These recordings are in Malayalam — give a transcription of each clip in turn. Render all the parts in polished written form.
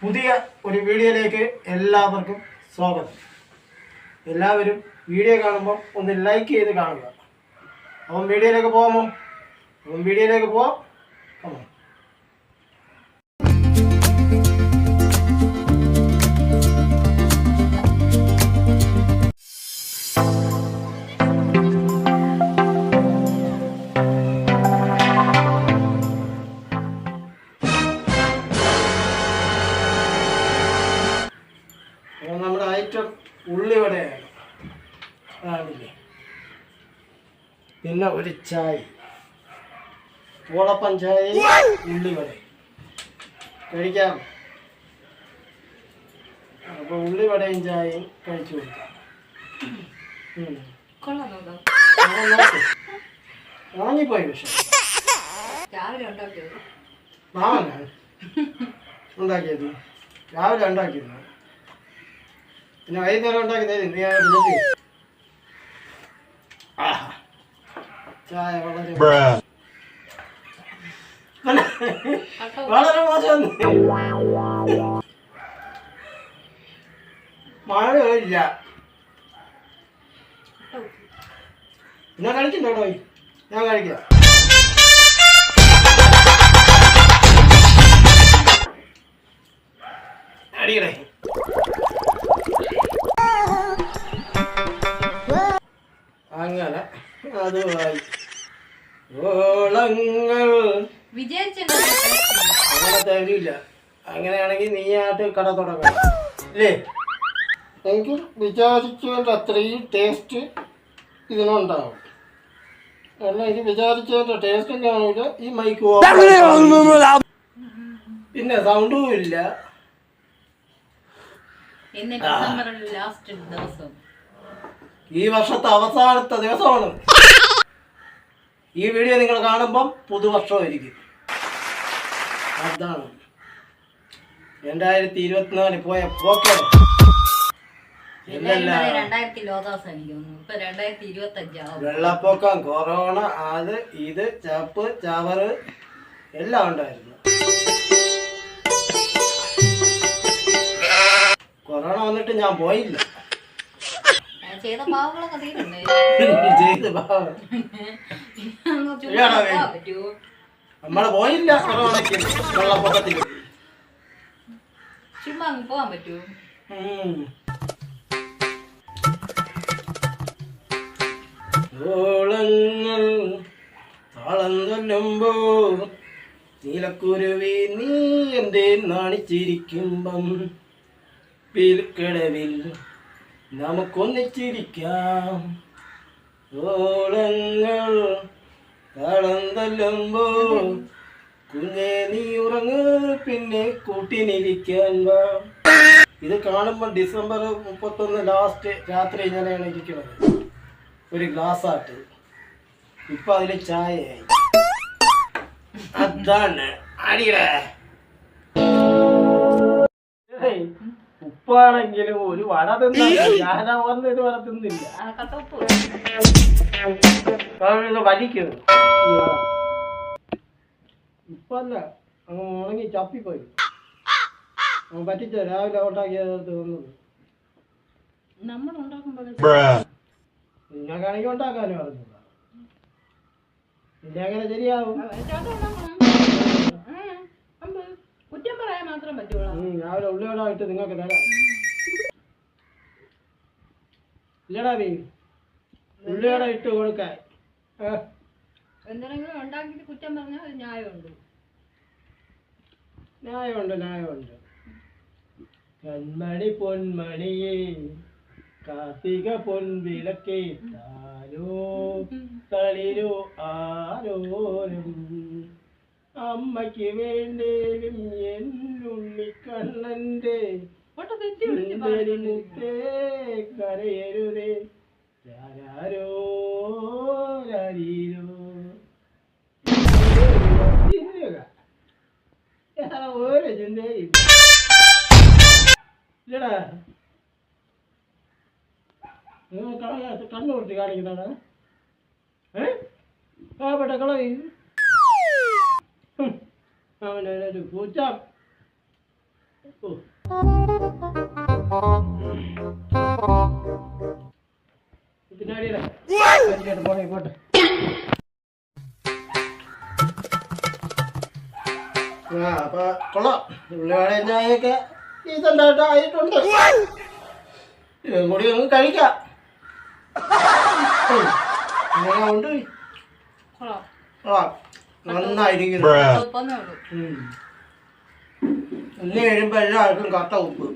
പുതിയ ഒരു വീഡിയോയിലേക്ക് എല്ലാവർക്കും സ്വാഗതം. എല്ലാവരും വീഡിയോ കാണുമ്പോൾ ഒന്ന് ലൈക്ക് ചെയ്ത് കാണുക. അപ്പം വീഡിയോയിലേക്ക് പോകാമോ? പോവാം. നമ്മുടെ ഐറ്റം ഉള്ളിവടയാണ്. ആണില്ലേ? പിന്നെ ഒരു ചായ, ഓളപ്പം ചായ, ഉള്ളിവട കഴിക്കാം. അപ്പോൾ ഉള്ളിവടയും ചായയും കഴിച്ചു കൊടുക്കാം. ഉണങ്ങിപ്പോയി. പക്ഷെ മാമനാണ് ഉണ്ടാക്കിയത്, രാവിലെ ഉണ്ടാക്കിയത്. പിന്നെ വൈകുന്നേരം ഉണ്ടാക്കി തരും. ചായ വളരെ മോശം. മഴയില്ല. ഞാൻ കഴിക്കണ്ടോ? ഞാൻ കഴിക്കാം. അടിക്കടേ. അങ്ങനെ അതുമായി ഓളങ്ങൾ അങ്ങനെ തരില്ല. അങ്ങനെയാണെങ്കിൽ നീയായിട്ട് കട തുടങ്ങാം അല്ലേ? എനിക്ക് വിചാരിച്ചതിൻ്റെ അത്രയും ടേസ്റ്റ് ഇതിനുണ്ടാവും. അല്ല, എനിക്ക് വിചാരിച്ചതിൻ്റെ ടേസ്റ്റും കാണില്ല. ഈ മൈക്ക് പിന്നെ സൗണ്ടും ഇല്ല. ഈ വർഷത്തെ അവസാനത്തെ ദിവസമാണ്. ഈ വീഡിയോ നിങ്ങൾ കാണുമ്പം പുതുവർഷമായിരിക്കും. അതാണ് 2024 പോയ പോക്കെ. വെള്ളപ്പൊക്കം, കൊറോണ, അത് ഇത് ചപ്പ് ചവറ് എല്ലാം ഉണ്ടായിരുന്നു. കൊറോണ വന്നിട്ട് ഞാൻ പോയില്ല. നമ്മളെ പോയില്ല കൊറോണയ്ക്ക്, വെള്ളപ്പൊക്കത്തിന്. ചുമ്മാ പോവാൻ പറ്റൂ? ഓളങ്ങൾ താളം കൊല്ലുമ്പോ നീലക്കുരുവി നീ എന്തേ നാണിച്ചിരിക്കുമ്പം പിൽക്കടവിൽ നമുക്കൊന്നിച്ചിരിക്കാം. ഓളങ്ങൾ താളം തല്ലുമ്പോ കുഞ്ഞെ നീ ഉറങ്ങ്, പിന്നെ കൂട്ടിനിരിക്കാൻ വാ. ഇത് കാണുമ്പോൾ ഡിസംബർ 31 ലാസ്റ്റ് രാത്രി ഇങ്ങനെയാണ് ഇരിക്കുന്നത്. ഒരു ഗ്ലാസ്സായിട്ട്. ഇപ്പൊ അതിൽ ചായയായി. അതാണ് അടിയടേ. ഉപ്പാണെങ്കിലും ഒരു വട തിന്നില്ല. ഞാൻ വന്ന് ഒരു വട തിന്നില്ല. വലിക്കുന്നു ഈ വട. ഉപ്പല്ല, അങ്ങ് ഉണങ്ങി ചപ്പിപ്പോയി. പറ്റിച്ച രാവിലെ ഉണ്ടാക്കിയത് തോന്നുന്നത്. നിങ്ങൾക്കാണെങ്കിൽ ഉണ്ടാക്കാനും അറിഞ്ഞില്ല. പിന്നെ അങ്ങനെ ശരിയാവും. രാവിലെ ഉള്ളിവട ഇട്ട് നിങ്ങൾക്ക് തരാം. ഇല്ലടാ നീ ഉള്ളിവട ഇട്ട് കൊടുക്കാൻ. എന്തെങ്കിലും ഉണ്ടാക്കിയിട്ട് കുറ്റം പറഞ്ഞാൽ ഒരു ന്യായമുണ്ട്. ന്യായമുണ്ട്. കൺമണി പൊന്മണിയേ കാർത്തിക പൊൻവിളക്കേ താരോ തളിരോ ആരോരും അമ്മയ്ക്ക് വേണ്ടേലും എന്നുണ്ണിക്കണ്ണന്റെ മുത്തേ കരയരുതേ രാരോ രാരീരോ. ഒരു ചിന്തയില്ല. ഇല്ലടാ, നിങ്ങൾ കണ്ണു കൊടുത്ത് കാണിക്കുന്നതാണ്. പാവപ്പെട്ട കളവി അവനൊരു പൂച്ച പിന്നാടിയുടെ പോണേ പോട്ടെ. അപ്പൊ കൊള്ളാം. ഉള്ളിവട ചായയൊക്കെ ഡീസൻ്റായിട്ട് ആയിട്ടുണ്ട്. ഇതും കൂടി ഒന്ന് കഴിക്കാം. ഇങ്ങനെ ഉണ്ട്. കൊള്ളാം. നന്നായിരിക്കുന്നു. ഉപ്പൊന്നേ ഉള്ളൂ. ഇനി കഴിയുമ്പോൾ എല്ലാവർക്കും കട്ട ഉപ്പ്.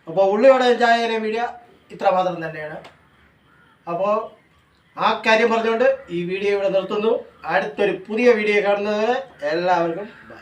അപ്പോൾ ഉള്ളിവട ചായയുടെ വീഡിയോ ഇത്രമാത്രം തന്നെയാണ്. അപ്പോൾ ആ കാര്യം പറഞ്ഞുകൊണ്ട് ഈ വീഡിയോ ഇവിടെ നിർത്തുന്നു. അടുത്തൊരു പുതിയ വീഡിയോ കാണുന്നതുവരെ എല്ലാവർക്കും ബൈ.